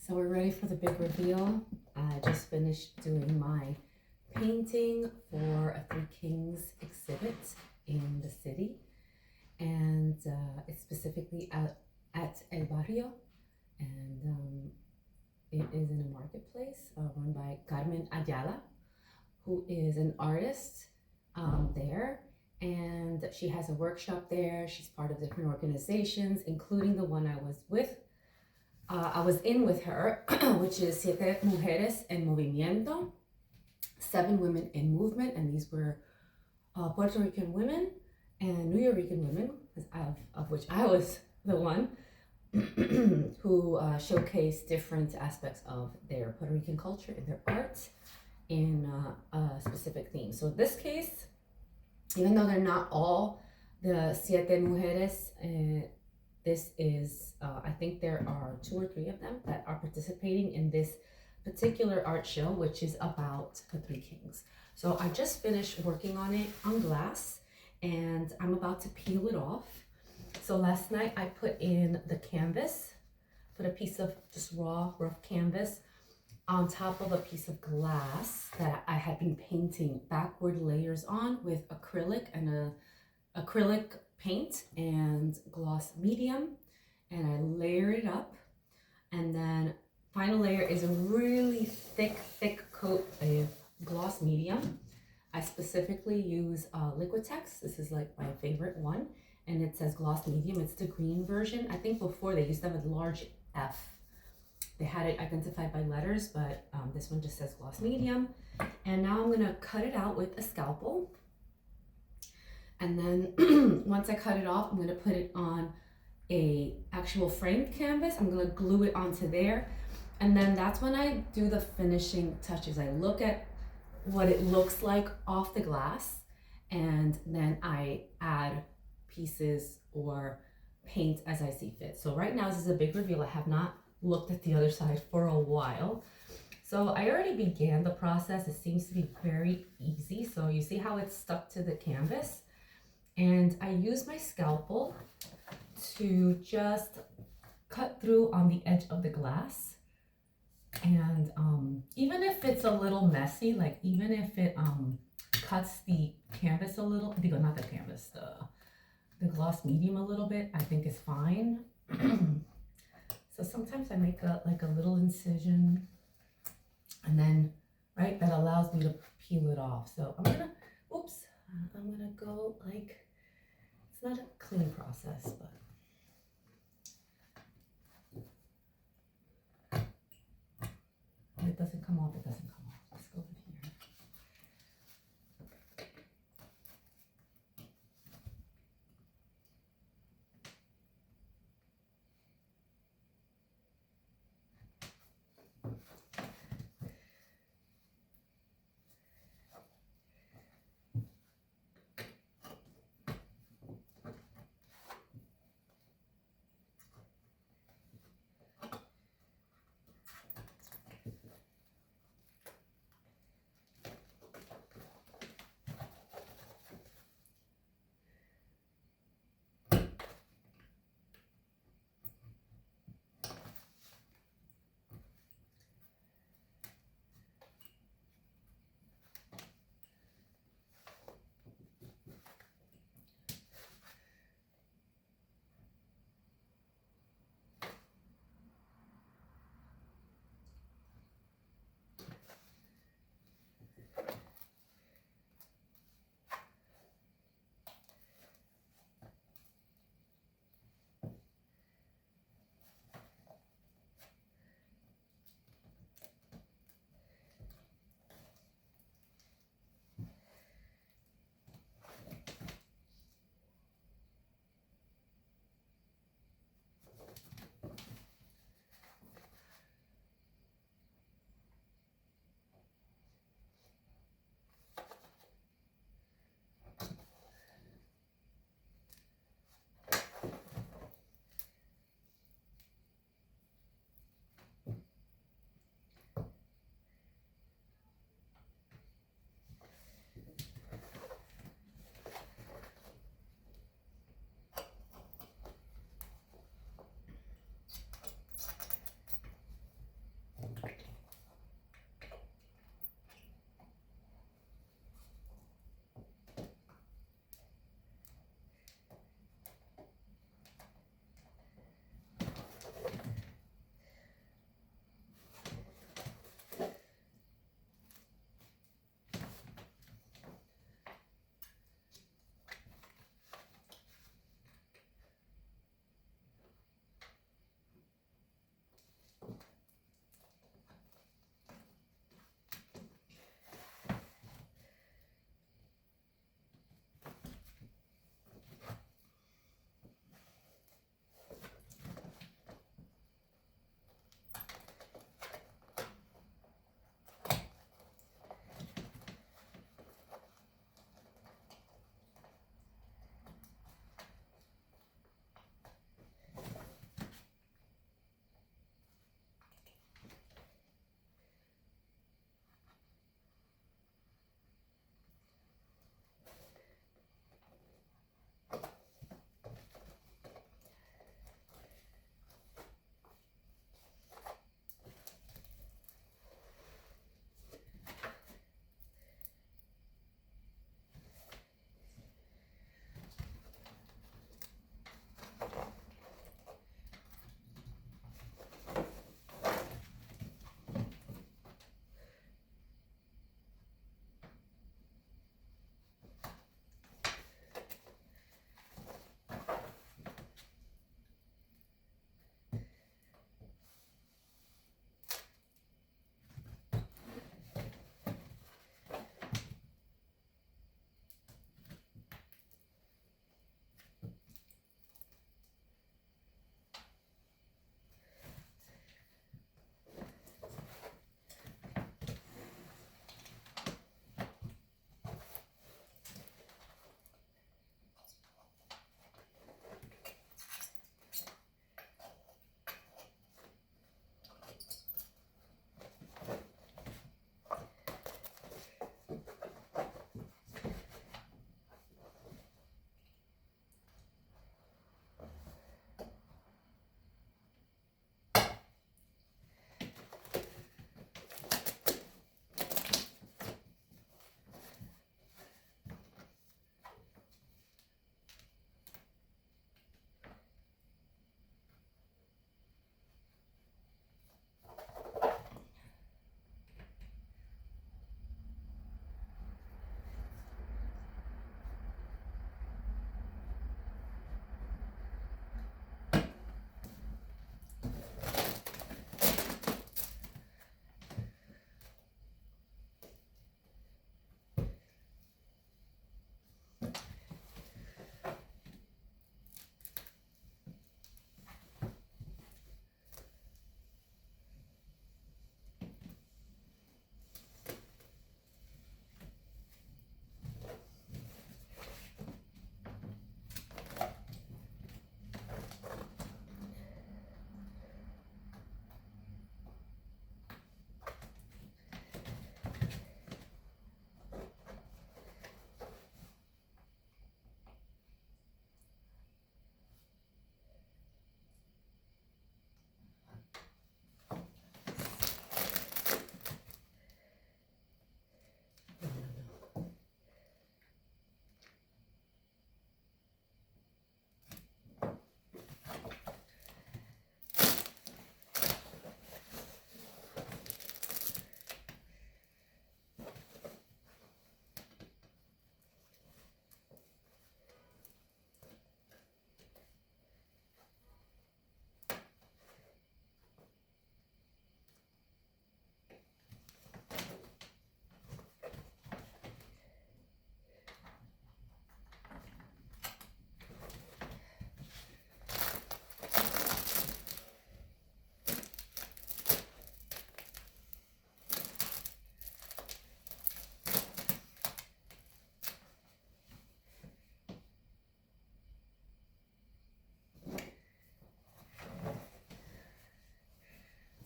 So we're ready for the big reveal. I just finished doing my painting for a Three Kings exhibit in the city, and it's specifically at El Barrio, and it is in a marketplace run by Carmen Ayala, who is an artist there, and she has a workshop there. She's part of different organizations, including the one I was in with her, which is Siete Mujeres en Movimiento, 7 women in movement, and these were Puerto Rican women and New Yorker women, of which I was the one, who showcased different aspects of their Puerto Rican culture and their art in a specific theme. So in this case, even though they're not all the Siete Mujeres, this is, I think there are 2 or 3 of them that are participating in this particular art show, which is about the Three Kings. So I just finished working on it on glass, and I'm about to peel it off. So last night I put in the canvas, put a piece of just raw, rough canvas on top of a piece of glass that I had been painting backward layers on with acrylic and acrylic paint and gloss medium, and I layer it up, and then final layer is a really thick coat of gloss medium. I specifically use Liquitex. This is like my favorite one, and it says gloss medium. It's the green version. I think before they used to have a large F. They had it identified by letters, but this one just says gloss medium. And now I'm gonna cut it out with a scalpel. And then once I cut it off, I'm gonna put it on a actual framed canvas. I'm gonna glue it onto there. And then that's when I do the finishing touches. I look at what it looks like off the glass, and then I add pieces or paint as I see fit. So right now, this is a big reveal. I have not looked at the other side for a while. So I already began the process. It seems to be very easy. So you see how it's stuck to the canvas? And I use my scalpel to just cut through on the edge of the glass. And even if it's a little messy, like even if it cuts the canvas a little, not the canvas, the gloss medium a little bit, I think is fine. So sometimes I make a little incision, and then, right, that allows me to peel it off. So I'm gonna go like, it's not a clean process, but. If it doesn't come off, it doesn't come off. Let's go in here.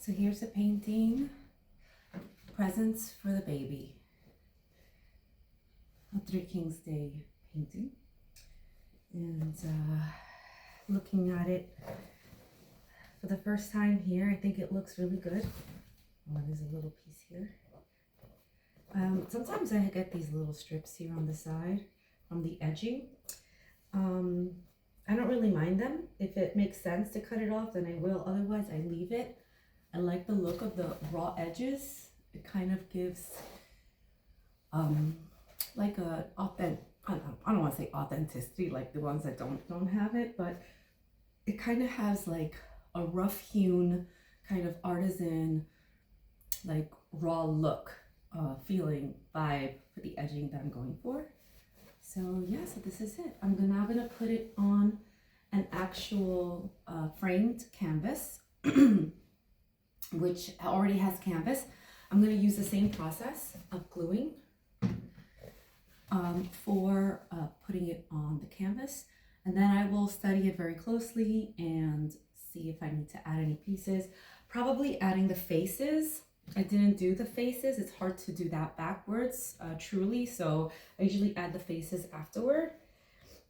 So here's the painting. Presents for the baby. A Three Kings Day painting. And looking at it for the first time here, I think it looks really good. Oh, there's a little piece here. Sometimes I get these little strips here on the side from the edging. I don't really mind them. If it makes sense to cut it off, then I will. Otherwise, I leave it. I like the look of the raw edges. It kind of gives like a authentic, I don't want to say authenticity like the ones that don't have it, but it kind of has like a rough hewn kind of artisan, like raw look, feeling, vibe for the edging that I'm going for. So yeah, so this is it. I'm now gonna put it on an actual framed canvas, which already has canvas. I'm gonna use the same process of gluing for putting it on the canvas. And then I will study it very closely and see if I need to add any pieces. Probably adding the faces. I didn't do the faces. It's hard to do that backwards, truly. So I usually add the faces afterward.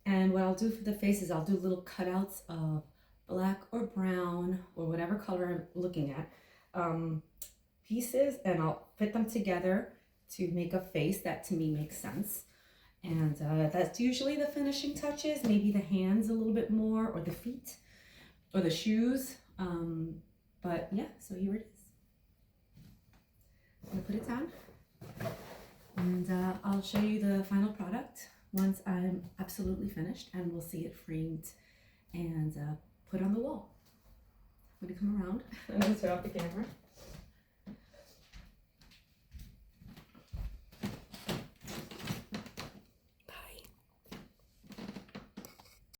And what I'll do for the faces, I'll do little cutouts of black or brown or whatever color I'm looking at, pieces, and I'll fit them together to make a face that to me makes sense. And that's usually the finishing touches, maybe the hands a little bit more, or the feet, or the shoes. But yeah, so here it is. I'm gonna put it down, and I'll show you the final product once I'm absolutely finished, and we'll see it framed and put on the wall. I'm gonna come around. I'm gonna turn off the camera.